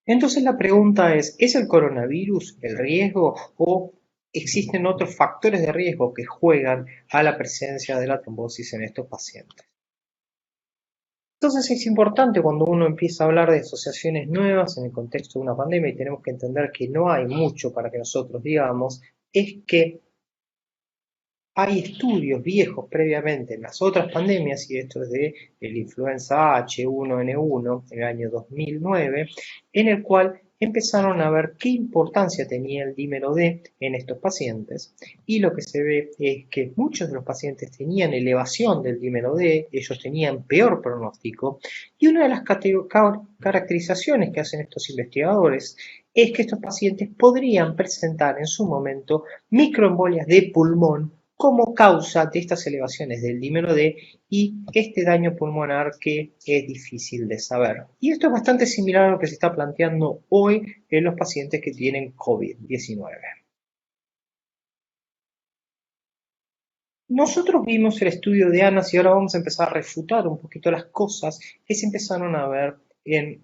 Entonces la pregunta ¿es el coronavirus el riesgo o existen otros factores de riesgo que juegan a la presencia de la trombosis en estos pacientes? Entonces es importante cuando uno empieza a hablar de asociaciones nuevas en el contexto de una pandemia y tenemos que entender que no hay mucho para que nosotros digamos, es que hay estudios viejos previamente en las otras pandemias, y esto es de el influenza H1N1 en el año 2009, en el cual empezaron a ver qué importancia tenía el dímero D en estos pacientes, y lo que se ve es que muchos de los pacientes tenían elevación del dímero D, ellos tenían peor pronóstico, y una de las caracterizaciones que hacen estos investigadores es que estos pacientes podrían presentar en su momento microembolias de pulmón como causa de estas elevaciones del dímero D y este daño pulmonar que es difícil de saber. Y esto es bastante similar a lo que se está planteando hoy en los pacientes que tienen COVID-19. Nosotros vimos el estudio de ANAS y ahora vamos a empezar a refutar un poquito las cosas que se empezaron a ver en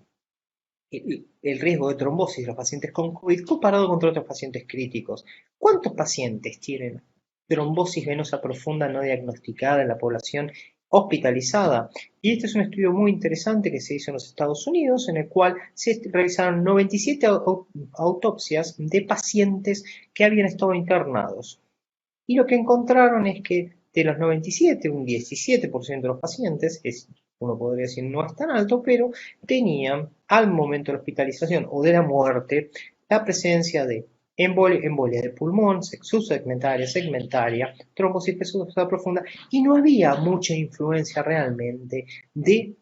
el riesgo de trombosis de los pacientes con COVID comparado contra otros pacientes críticos. ¿Cuántos pacientes tienen trombosis venosa profunda no diagnosticada en la población hospitalizada? Y este es un estudio muy interesante que se hizo en los Estados Unidos, en el cual se realizaron 97 autopsias de pacientes que habían estado internados. Y lo que encontraron es que de los 97, un 17% de los pacientes, uno podría decir no es tan alto, pero tenían al momento de la hospitalización o de la muerte la presencia de embolia de pulmón, segmentaria, trombosis venosa profunda, y no había mucha influencia realmente de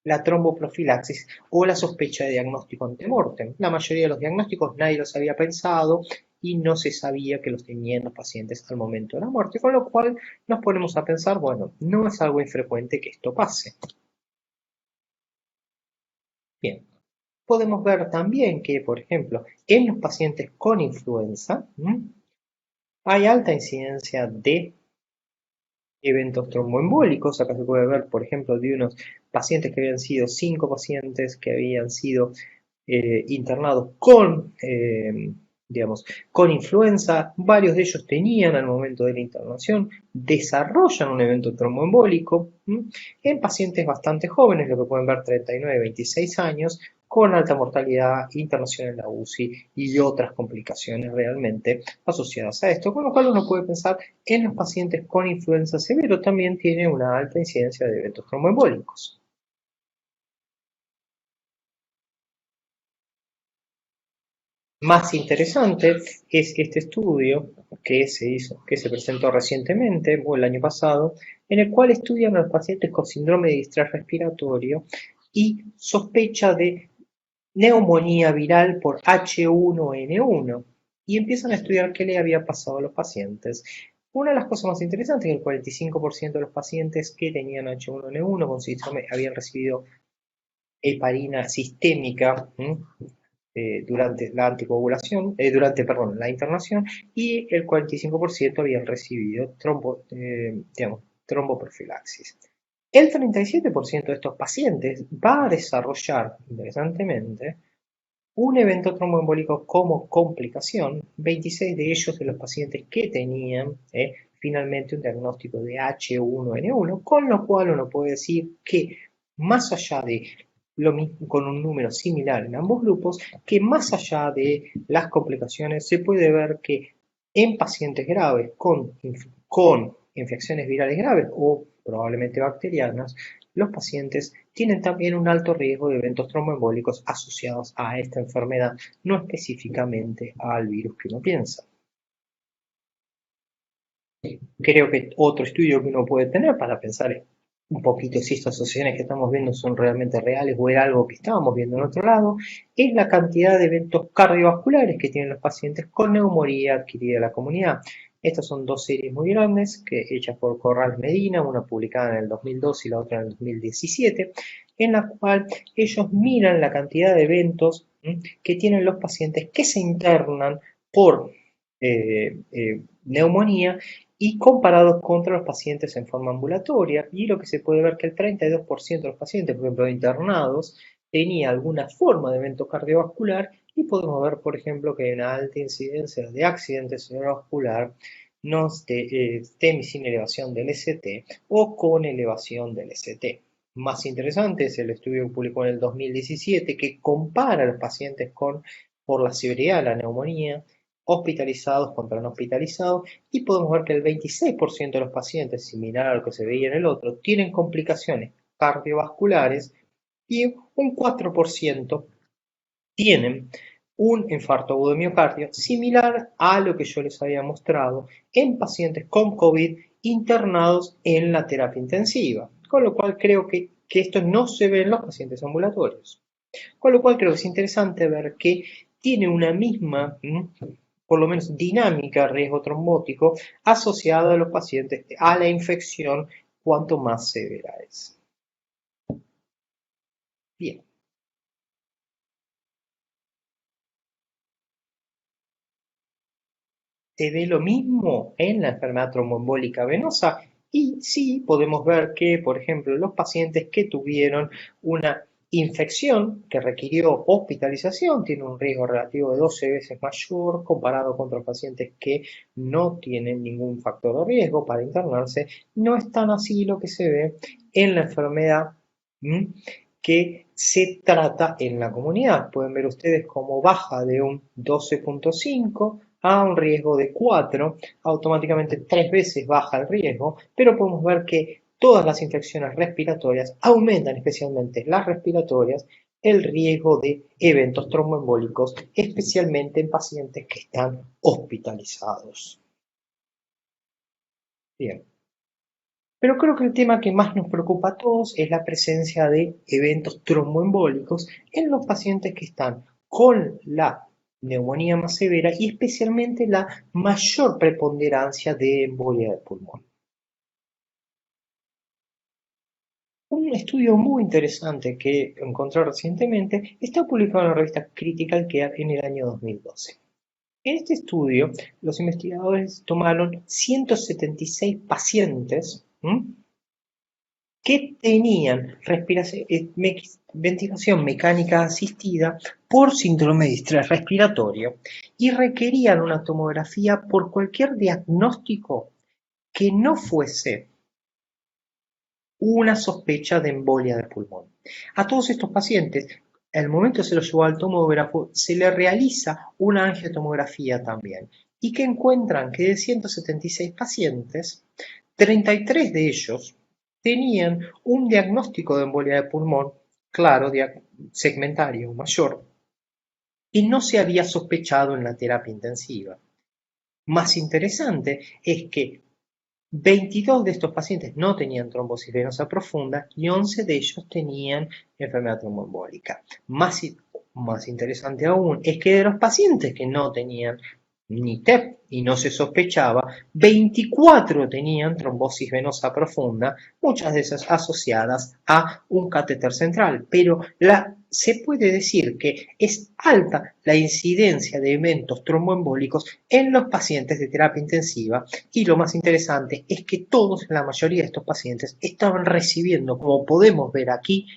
la tromboprofilaxis o la sospecha de diagnóstico antemortem. La mayoría de los diagnósticos nadie los había pensado y no se sabía que los tenían los pacientes al momento de la muerte, con lo cual nos ponemos a pensar, bueno, no es algo infrecuente que esto pase. Bien, podemos ver también que, por ejemplo, en los pacientes con influenza hay alta incidencia de eventos tromboembólicos. Acá se puede ver, por ejemplo, de unos pacientes que habían sido 5 pacientes que habían sido internados digamos, con influenza. Varios de ellos tenían al momento de la internación, desarrollan un evento tromboembólico en pacientes bastante jóvenes, lo que pueden ver 39, 26 años, con alta mortalidad, internación en la UCI y otras complicaciones realmente asociadas a esto, con lo cual uno puede pensar en los pacientes con influenza severo también tiene una alta incidencia de eventos tromboembólicos. Más interesante es este estudio que se hizo, que se presentó recientemente, o el año pasado, en el cual estudian a los pacientes con síndrome de distrés respiratorio y sospecha de neumonía viral por H1N1 y empiezan a estudiar qué le había pasado a los pacientes. Una de las cosas más interesantes es que el 45% de los pacientes que tenían H1N1 con síndrome habían recibido heparina sistémica durante la anticoagulación, perdón, la internación, y el 45% habían recibido tromboprofilaxis. El 37% de estos pacientes va a desarrollar, interesantemente, un evento tromboembólico como complicación. 26 de ellos de los pacientes que tenían finalmente un diagnóstico de H1N1, con lo cual uno puede decir que más allá de lo mismo, con un número similar en ambos grupos, que más allá de las complicaciones se puede ver que en pacientes graves con infecciones virales graves o probablemente bacterianas, los pacientes tienen también un alto riesgo de eventos tromboembólicos asociados a esta enfermedad, no específicamente al virus que uno piensa. Creo que otro estudio que uno puede tener para pensar un poquito si estas asociaciones que estamos viendo son realmente reales o era algo que estábamos viendo en otro lado, es la cantidad de eventos cardiovasculares que tienen los pacientes con neumonía adquirida en la comunidad. Estas son dos series muy grandes, hechas por Corral Medina, una publicada en el 2002 y la otra en el 2017, en la cual ellos miran la cantidad de eventos que tienen los pacientes que se internan por neumonía y comparados contra los pacientes en forma ambulatoria, y lo que se puede ver que el 32% de los pacientes, por ejemplo, internados, tenía alguna forma de evento cardiovascular y podemos ver, por ejemplo, que hay una alta incidencia de accidente cerebrovascular sin elevación del ST o con elevación del ST. Más interesante es el estudio que publicó en el 2017 que compara a los pacientes por la severidad de la neumonía hospitalizados contra no hospitalizados y podemos ver que el 26% de los pacientes, similar a lo que se veía en el otro, tienen complicaciones cardiovasculares y un 4% tienen un infarto agudo de miocardio similar a lo que yo les había mostrado en pacientes con COVID internados en la terapia intensiva, con lo cual creo que esto no se ve en los pacientes ambulatorios. Con lo cual creo que es interesante ver que tiene una misma, por lo menos dinámica, riesgo trombótico asociado a los pacientes a la infección cuanto más severa es. Bien. Se ve lo mismo en la enfermedad tromboembólica venosa y sí podemos ver que, por ejemplo, los pacientes que tuvieron una infección que requirió hospitalización tienen un riesgo relativo de 12 veces mayor comparado con otros pacientes que no tienen ningún factor de riesgo para internarse. No es tan así lo que se ve en la enfermedad que se trata en la comunidad. Pueden ver ustedes cómo baja de un 12.5 a un riesgo de 4, automáticamente 3 veces baja el riesgo, pero podemos ver que todas las infecciones respiratorias aumentan, especialmente las respiratorias, el riesgo de eventos tromboembólicos, especialmente en pacientes que están hospitalizados. Bien. Pero creo que el tema que más nos preocupa a todos es la presencia de eventos tromboembólicos en los pacientes que están con la neumonía más severa y especialmente la mayor preponderancia de embolia de pulmón. Un estudio muy interesante que encontré recientemente está publicado en la revista Critical Care en el año 2012. En este estudio, los investigadores tomaron 176 pacientes que tenían ventilación mecánica asistida por síndrome de estrés respiratorio y requerían una tomografía por cualquier diagnóstico que no fuese una sospecha de embolia de pulmón. A todos estos pacientes, al momento se los llevó al tomógrafo, se le realiza una angiotomografía también y que encuentran que de 176 pacientes, 33 de ellos tenían un diagnóstico de embolia de pulmón, claro, segmentario mayor, y no se había sospechado en la terapia intensiva. Más interesante es que 22 de estos pacientes no tenían trombosis venosa profunda y 11 de ellos tenían enfermedad tromboembólica. Más interesante aún es que de los pacientes que no tenían ni TEP y no se sospechaba, 24 tenían trombosis venosa profunda, muchas de esas asociadas a un catéter central, pero se puede decir que es alta la incidencia de eventos tromboembólicos en los pacientes de terapia intensiva y lo más interesante es que todos, la mayoría de estos pacientes, estaban recibiendo, como podemos ver aquí,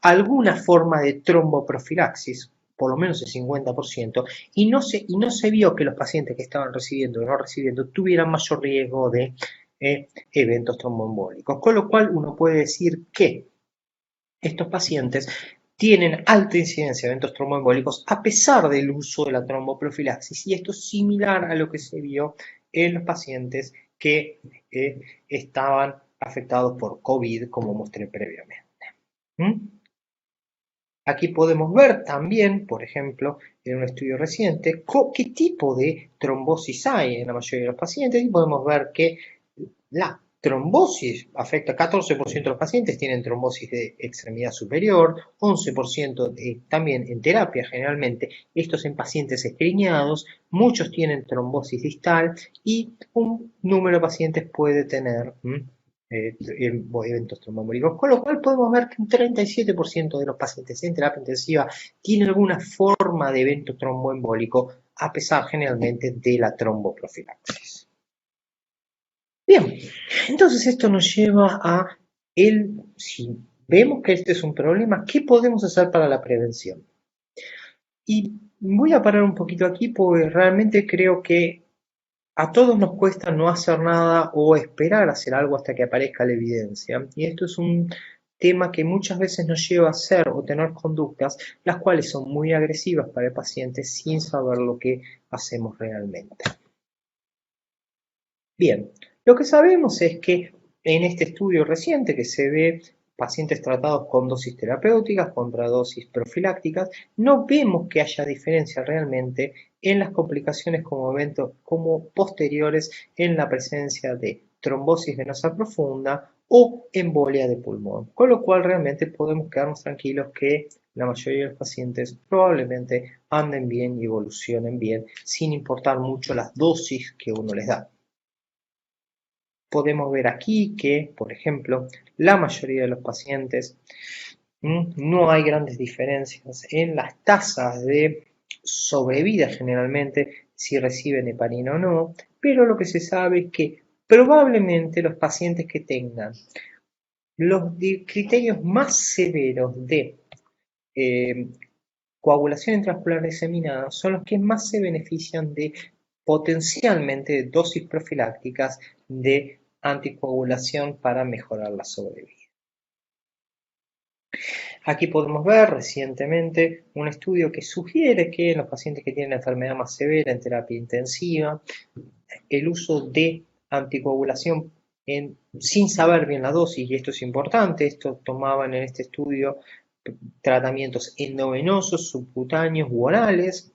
alguna forma de tromboprofilaxis, por lo menos el 50%, y no se vio que los pacientes que estaban recibiendo o no recibiendo tuvieran mayor riesgo de eventos tromboembólicos, con lo cual uno puede decir que estos pacientes tienen alta incidencia de eventos tromboembólicos a pesar del uso de la tromboprofilaxis, y esto es similar a lo que se vio en los pacientes que estaban afectados por COVID, como mostré previamente. Aquí podemos ver también, por ejemplo, en un estudio reciente, qué tipo de trombosis hay en la mayoría de los pacientes y podemos ver que la trombosis afecta a 14% de los pacientes, tienen trombosis de extremidad superior, 11% también en terapia generalmente, estos en pacientes escriniados, muchos tienen trombosis distal y un número de pacientes puede tener eventos tromboembólicos, con lo cual podemos ver que un 37% de los pacientes en terapia intensiva tienen alguna forma de evento tromboembólico a pesar generalmente de la tromboprofilaxis. Bien, entonces esto nos lleva a si Vemos que este es un problema. ¿Qué podemos hacer para la prevención? Y voy a parar un poquito aquí porque realmente creo que a todos nos cuesta no hacer nada o esperar a hacer algo hasta que aparezca la evidencia. Y esto es un tema que muchas veces nos lleva a hacer o tener conductas las cuales son muy agresivas para el paciente sin saber lo que hacemos realmente. Bien, lo que sabemos es que en este estudio reciente que se ve pacientes tratados con dosis terapéuticas contra dosis profilácticas, no vemos que haya diferencia realmente en las complicaciones como eventos como posteriores en la presencia de trombosis venosa profunda o embolia de pulmón, con lo cual realmente podemos quedarnos tranquilos que la mayoría de los pacientes probablemente anden bien y evolucionen bien sin importar mucho las dosis que uno les da. Podemos ver aquí que, por ejemplo, la mayoría de los pacientes no hay grandes diferencias en las tasas de sobrevida generalmente si reciben heparina o no, pero lo que se sabe es que probablemente los pacientes que tengan los criterios más severos de eh, coagulación intravascular diseminada son los que más se benefician de potencialmente dosis profilácticas de anticoagulación para mejorar la sobrevida. Aquí podemos ver recientemente un estudio que sugiere que en los pacientes que tienen enfermedad más severa en terapia intensiva, el uso de anticoagulación sin saber bien la dosis, y esto es importante, esto tomaban en este estudio tratamientos endovenosos, subcutáneos u orales,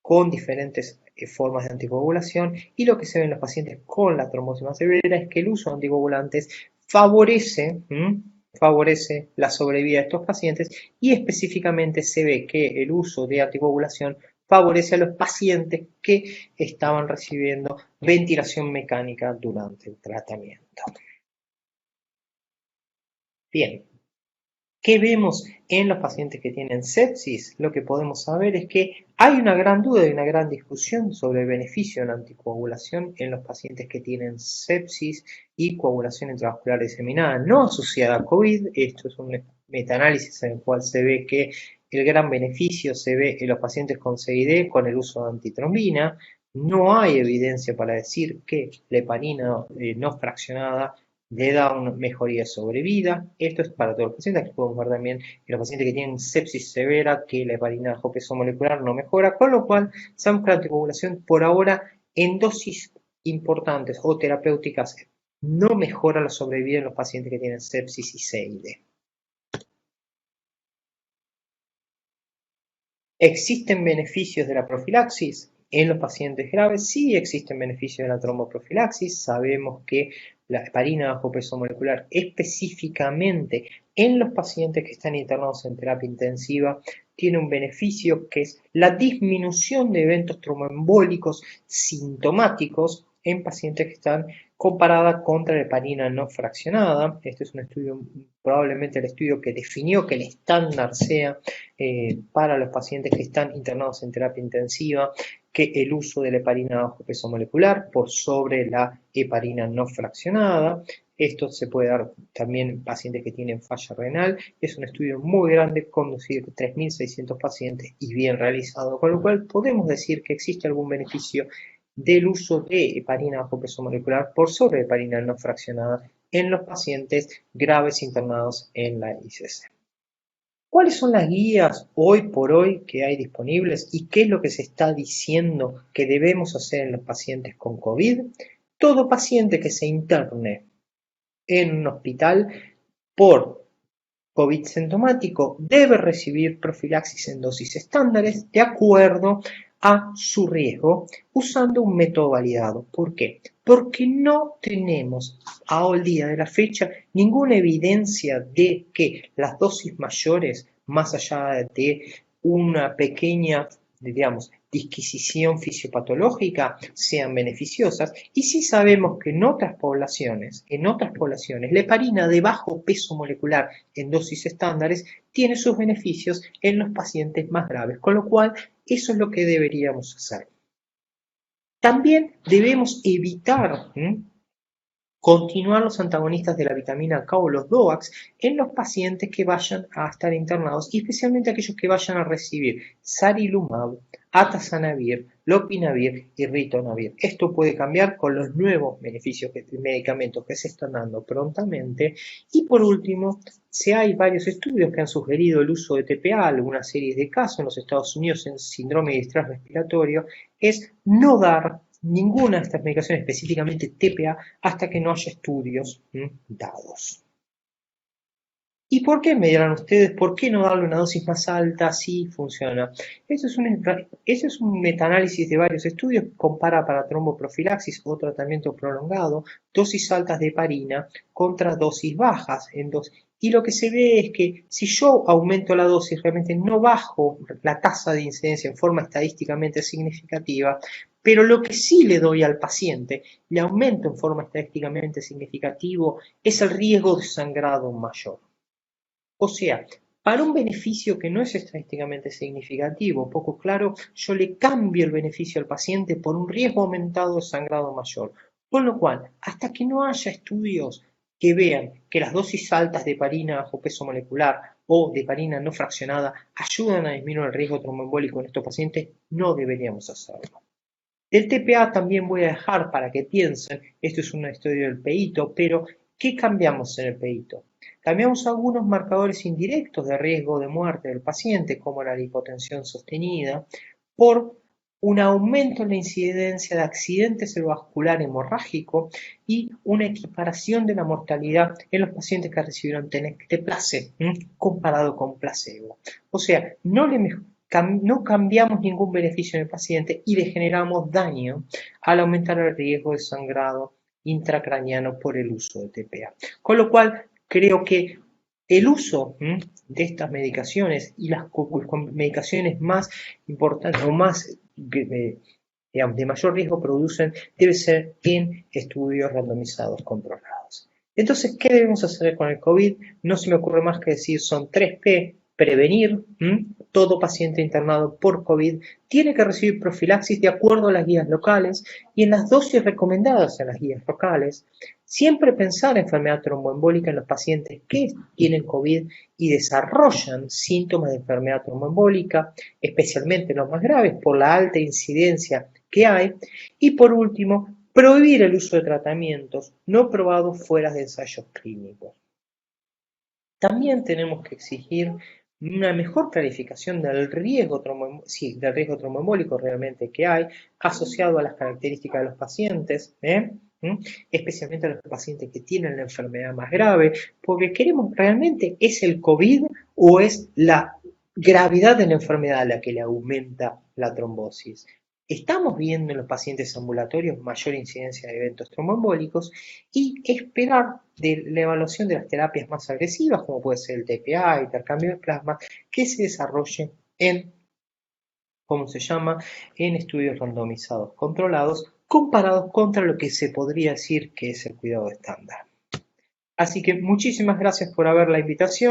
con diferentes formas de anticoagulación, y lo que se ve en los pacientes con la trombosis más severa es que el uso de anticoagulantes favorece la sobrevida de estos pacientes y específicamente se ve que el uso de anticoagulación favorece a los pacientes que estaban recibiendo ventilación mecánica durante el tratamiento. Bien, ¿qué vemos en los pacientes que tienen sepsis? Lo que podemos saber es que hay una gran duda y una gran discusión sobre el beneficio de la anticoagulación en los pacientes que tienen sepsis y coagulación intravascular diseminada no asociada a COVID. Esto es un metaanálisis en el cual se ve que el gran beneficio se ve en los pacientes con CID con el uso de antitrombina. No hay evidencia para decir que la heparina no fraccionada le da una mejoría de sobrevida. Esto es para todos los pacientes. Aquí podemos ver también en los pacientes que tienen sepsis severa que la heparina bajo peso molecular no mejora, con lo cual sabemos que la anticoagulación por ahora en dosis importantes o terapéuticas no mejora la sobrevida en los pacientes que tienen sepsis y CID. ¿Existen beneficios de la profilaxis? En los pacientes graves sí existen beneficios de la tromboprofilaxis. Sabemos que la heparina bajo peso molecular, específicamente en los pacientes que están internados en terapia intensiva, tiene un beneficio que es la disminución de eventos tromboembólicos sintomáticos en pacientes que están comparada contra la heparina no fraccionada. Este es un estudio, probablemente el estudio que definió que el estándar sea para los pacientes que están internados en terapia intensiva que el uso de la heparina bajo peso molecular por sobre la heparina no fraccionada. Esto se puede dar también en pacientes que tienen falla renal. Es un estudio muy grande con 3.600 pacientes y bien realizado, con lo cual podemos decir que existe algún beneficio del uso de heparina bajo peso molecular por sobre heparina no fraccionada en los pacientes graves internados en la ICC. ¿Cuáles son las guías hoy por hoy que hay disponibles y qué es lo que se está diciendo que debemos hacer en los pacientes con COVID? Todo paciente que se interne en un hospital por COVID sintomático debe recibir profilaxis en dosis estándares de acuerdo a su riesgo usando un método validado. ¿Por qué? Porque no tenemos al día de la fecha ninguna evidencia de que las dosis mayores, más allá de una pequeña, digamos, disquisición fisiopatológica, sean beneficiosas, y sí sabemos que en otras poblaciones, la heparina de bajo peso molecular en dosis estándares tiene sus beneficios en los pacientes más graves, con lo cual eso es lo que deberíamos hacer. También debemos evitar continuar los antagonistas de la vitamina K o los DOACs en los pacientes que vayan a estar internados y especialmente aquellos que vayan a recibir sarilumab, atazanavir, lopinavir y ritonavir. Esto puede cambiar con los nuevos medicamentos que se están dando prontamente. Y por último, hay varios estudios que han sugerido el uso de TPA, algunas series de casos en los Estados Unidos en síndrome de distrés respiratorio, es no dar ninguna de estas medicaciones, específicamente TPA, hasta que no haya estudios dados. ¿Y por qué me dirán ustedes? ¿Por qué no darle una dosis más alta si funciona? Eso es un metaanálisis de varios estudios que compara para tromboprofilaxis o tratamiento prolongado dosis altas de heparina contra dosis bajas. Y lo que se ve es que si yo aumento la dosis, realmente no bajo la tasa de incidencia en forma estadísticamente significativa, pero lo que sí le doy al paciente, le aumento en forma estadísticamente significativa, es el riesgo de sangrado mayor. O sea, para un beneficio que no es estadísticamente significativo, poco claro, yo le cambio el beneficio al paciente por un riesgo aumentado de sangrado mayor. Con lo cual, hasta que no haya estudios que vean que las dosis altas de heparina bajo peso molecular o de heparina no fraccionada ayudan a disminuir el riesgo tromboembólico en estos pacientes, no deberíamos hacerlo. Del TPA también voy a dejar para que piensen, esto es un estudio del peito, pero ¿qué cambiamos en el peito? Cambiamos algunos marcadores indirectos de riesgo de muerte del paciente, como la hipotensión sostenida, por un aumento en la incidencia de accidente cerebrovascular hemorrágico y una equiparación de la mortalidad en los pacientes que recibieron tenecteplase comparado con placebo. O sea, no cambiamos ningún beneficio en el paciente y le generamos daño al aumentar el riesgo de sangrado intracraniano por el uso de TPA. Con lo cual, creo que el uso de estas medicaciones y las medicaciones más importantes o más de mayor riesgo producen debe ser en estudios randomizados controlados. Entonces, ¿qué debemos hacer con el COVID? No se me ocurre más que decir, son 3P: prevenir. Todo paciente internado por COVID tiene que recibir profilaxis de acuerdo a las guías locales y en las dosis recomendadas en las guías locales. Siempre pensar en enfermedad tromboembólica en los pacientes que tienen COVID y desarrollan síntomas de enfermedad tromboembólica, especialmente los más graves por la alta incidencia que hay. Y por último, prohibir el uso de tratamientos no probados fuera de ensayos clínicos. También tenemos que exigir una mejor clarificación del riesgo tromboembólico realmente que hay, asociado a las características de los pacientes, especialmente a los pacientes que tienen la enfermedad más grave, porque queremos realmente, ¿es el COVID o es la gravedad de la enfermedad la que le aumenta la trombosis? Estamos viendo en los pacientes ambulatorios mayor incidencia de eventos tromboembólicos y esperar de la evaluación de las terapias más agresivas, como puede ser el TPA, intercambio de plasma, que se desarrolle en, ¿cómo se llama?, en estudios randomizados controlados, comparados contra lo que se podría decir que es el cuidado estándar. Así que muchísimas gracias por haber la invitación.